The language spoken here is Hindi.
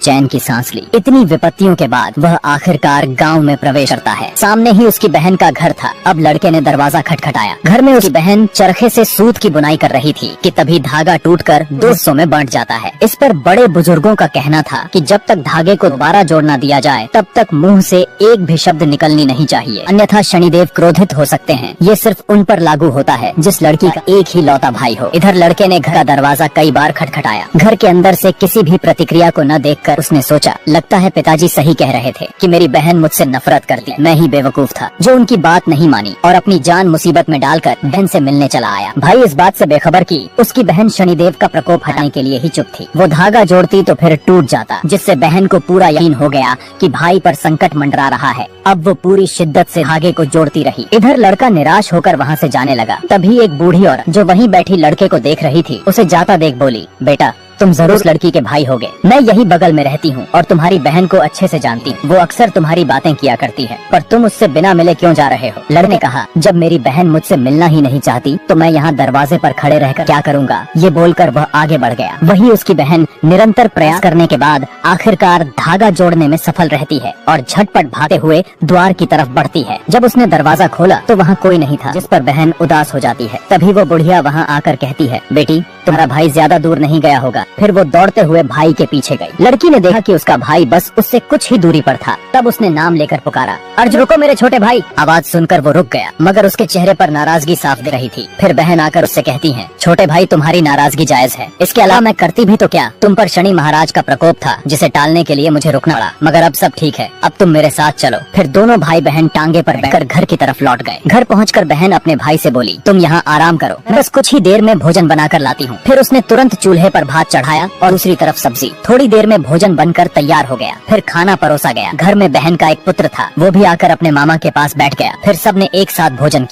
चैन की सांस ली। इतनी विपत्तियों के बाद वह आखिरकार गांव में प्रवेश करता है। सामने ही उसकी बहन का घर था। अब लड़के ने दरवाजा खटखटाया। घर में उसकी बहन चरखे से सूत की बुनाई कर रही थी कि तभी धागा टूटकर 2 हिस्सों में बंट जाता है। इस पर बड़े बुजुर्गों का कहना था कि जब तक धागे को दोबारा जोड़ न दिया जाए तब तक मुंह से एक भी शब्द निकलनी नहीं चाहिए, अन्यथा शनिदेव क्रोधित हो सकते हैं। ये सिर्फ उन पर लागू होता है जिस लड़की का एक ही लौता भाई हो। इधर लड़के ने घर का दरवाजा कई बार खटखटाया। घर के अंदर से किसी भी प्रतिक्रिया को न देखकर उसने सोचा, लगता है पिताजी सही कह रहे थे कि मेरी बहन मुझसे नफरत करती। मैं ही बेवकूफ था जो उनकी बात नहीं मानी और अपनी जान मुसीबत में डालकर बहन से मिलने चला आया। भाई इस बात से बेखबर की उसकी बहन शनिदेव का प्रकोप हटाने के लिए ही चुप थी। वो धागा जोड़ती तो फिर टूट जाता, जिससे बहन को पूरा यकीन हो गया कि भाई पर संकट मंडरा रहा है। अब वो पूरी शिद्दत से धागे को जोड़ती रही। इधर लड़का निराश होकर वहाँ से जाने लगा। तभी एक बूढ़ी औरत जो वहीं बैठी लड़के को देख रही थी उसे जाता देख बोली, बेटा तुम जरूर उस लड़की के भाई होगे। मैं यही बगल में रहती हूँ और तुम्हारी बहन को अच्छे से जानती हूँ। वो अक्सर तुम्हारी बातें किया करती है, पर तुम उससे बिना मिले क्यों जा रहे हो? लड़के ने कहा, जब मेरी बहन मुझसे मिलना ही नहीं चाहती तो मैं यहाँ दरवाजे पर खड़े रहकर क्या करूँगा? ये बोलकर वह आगे बढ़ गया। वही उसकी बहन निरंतर प्रयास करने के बाद आखिरकार धागा जोड़ने में सफल रहती है और झटपट भागते हुए द्वार की तरफ बढ़ती है। जब उसने दरवाजा खोला तो वहाँ कोई नहीं था, जिस पर बहन उदास हो जाती है। तभी वो बुढ़िया वहाँ आकर कहती है, बेटी तुम्हारा भाई ज्यादा दूर नहीं गया होगा। फिर वो दौड़ते हुए भाई के पीछे गई। लड़की ने देखा कि उसका भाई बस उससे कुछ ही दूरी पर था। तब उसने नाम लेकर पुकारा, अर्ज रुको मेरे छोटे भाई। आवाज सुनकर वो रुक गया, मगर उसके चेहरे पर नाराजगी साफ दिख रही थी। फिर बहन आकर उससे कहती है, छोटे भाई तुम्हारी नाराजगी जायज है, इसके अलावा मैं करती भी तो क्या? तुम पर शनि महाराज का प्रकोप था जिसे टालने के लिए मुझे रुकना पड़ा, मगर अब सब ठीक है, अब तुम मेरे साथ चलो। फिर दोनों भाई बहन टांगे पर बैठकर घर की तरफ लौट गए। घर पहुँचकर बहन अपने भाई से बोली, तुम यहाँ आराम करो, बस कुछ ही देर में भोजन बनाकर लाती हूँ। फिर उसने तुरंत चूल्हे पर भात चढ़ाया और दूसरी तरफ सब्जी। थोड़ी देर में भोजन बनकर तैयार हो गया। फिर खाना परोसा गया। घर में बहन का एक पुत्र था, वो भी आकर अपने मामा के पास बैठ गया। फिर सबने एक साथ भोजन किया।